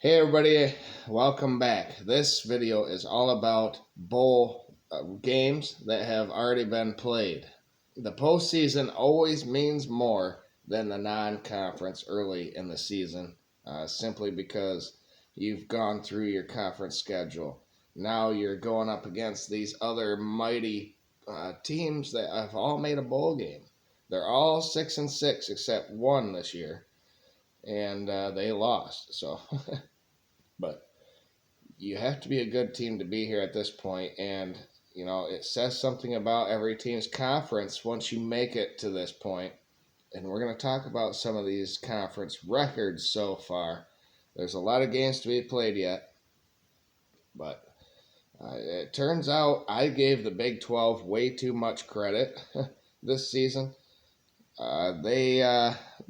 Hey everybody, welcome back. This video is all about bowl games that have already been played. The postseason always means more than the non-conference early in the season, simply because you've gone through your conference schedule. Now you're going up against these other mighty teams that have all made a bowl game. They're all 6-6 except one this year, and they lost. So. But you have to be a good team to be here at this point, and it says something about every team's conference once you make it to this point. And we're going to talk about some of these conference records so far. There's a lot of games to be played yet, but it turns out I gave the Big 12 way too much credit this season.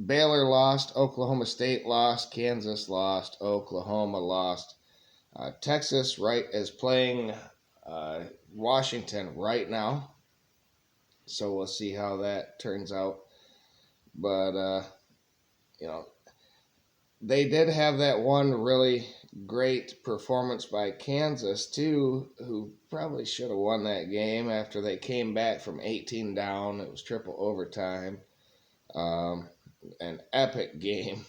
Baylor lost, Oklahoma State lost, Kansas lost, Oklahoma lost. Texas is playing Washington right now, so we'll see how that turns out. But they did have that one really great performance by Kansas too, who probably should have won that game after they came back from 18 down. It was triple overtime. An epic game.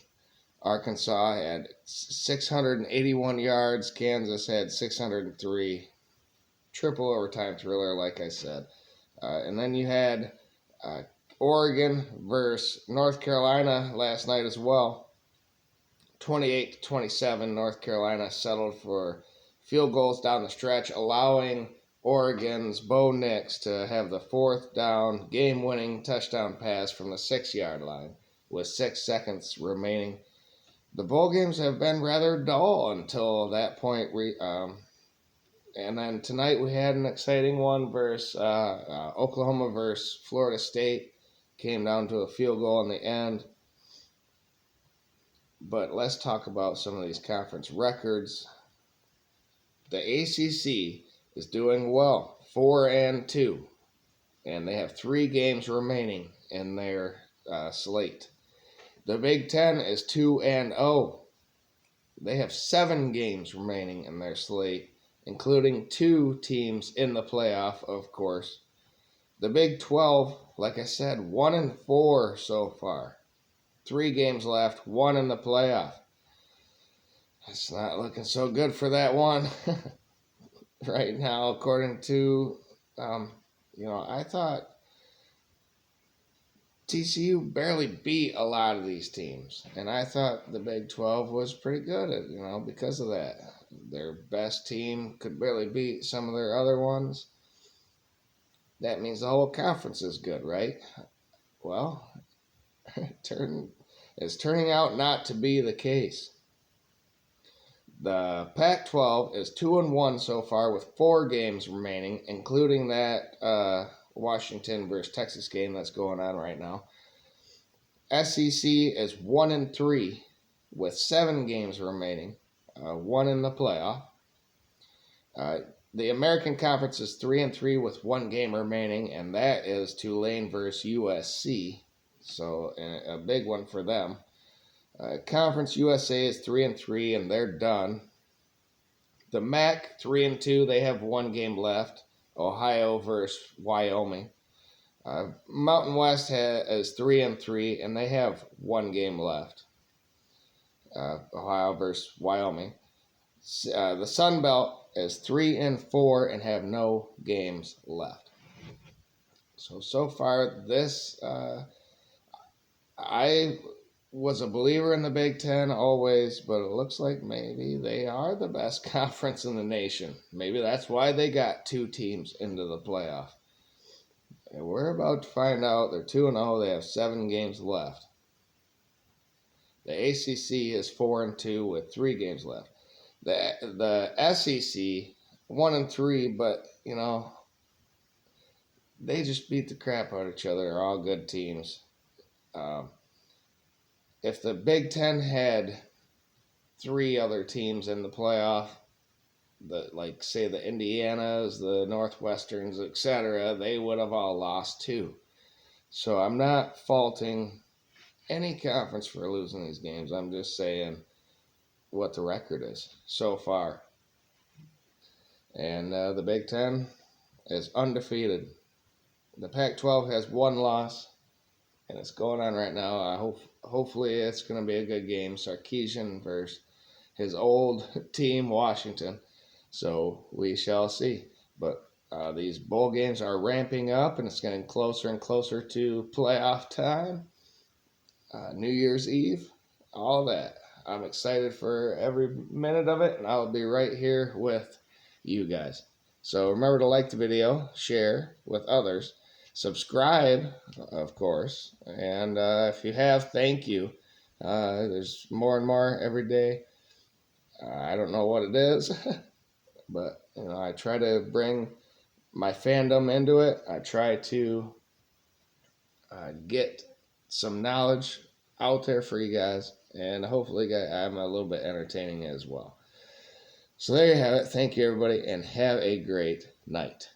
Arkansas had 681 yards. Kansas had 603. Triple overtime thriller, like I said. And then you had Oregon versus North Carolina last night as well. 28-27, North Carolina settled for field goals down the stretch, allowing Oregon's Bo Nix to have the fourth down game-winning touchdown pass from the 6-yard line with 6 seconds remaining. The bowl games have been rather dull until that point. And then tonight we had an exciting one versus Oklahoma versus Florida State. Came down to a field goal in the end. But let's talk about some of these conference records. The ACC is doing well, 4-2, and they have 3 games remaining in their slate. The Big Ten is 2-0. They have 7 games remaining in their slate, including 2 teams in the playoff, of course. The Big 12, like I said, 1-4 so far. 3 games left, 1 in the playoff. It's not looking so good for that one right now, according to, I thought TCU barely beat a lot of these teams, and I thought the Big 12 was pretty good at, because of that. Their best team could barely beat some of their other ones. That means the whole conference is good, right? Well, it's turning out not to be the case. The Pac-12 is 2-1 so far with 4 games remaining, including that Washington versus Texas game that's going on right now. SEC is 1-3 with 7 games remaining, 1 in the playoff. The American Conference is 3-3 with 1 game remaining, and that is Tulane versus USC. So a big one for them. Conference USA is 3-3, and they're done. The MAC 3-2, they have 1 game left. Ohio versus Wyoming. Mountain West is 3-3, and they have 1 game left. Ohio versus Wyoming. The Sun Belt is 3-4 and have no games left. So far, this I was a believer in the Big Ten always, but it looks like maybe they are the best conference in the nation. Maybe that's why they got 2 teams into the playoff. And we're about to find out. They're 2-0. They have 7 games left. The ACC is 4-2 with 3 games left. The SEC 1-3, but they just beat the crap out of each other. They're all good teams. If the Big Ten had 3 other teams in the playoff, say the Indianas, the Northwesterns, etc., they would have all lost too. So I'm not faulting any conference for losing these games. I'm just saying what the record is so far. And the Big Ten is undefeated. The Pac-12 has one loss, and it's going on right now. Hopefully it's going to be a good game. Sarkisian versus his old team, Washington. So we shall see. But these bowl games are ramping up, and it's getting closer and closer to playoff time. New Year's Eve, all that. I'm excited for every minute of it, and I'll be right here with you guys. So remember to like the video, share with others, subscribe, of course, and if you have, thank you. There's more and more every day. I don't know what it is, but I try to bring my fandom into it. I try to get some knowledge out there for you guys, and hopefully I'm a little bit entertaining as well. So there you have it. Thank you, everybody, and have a great night.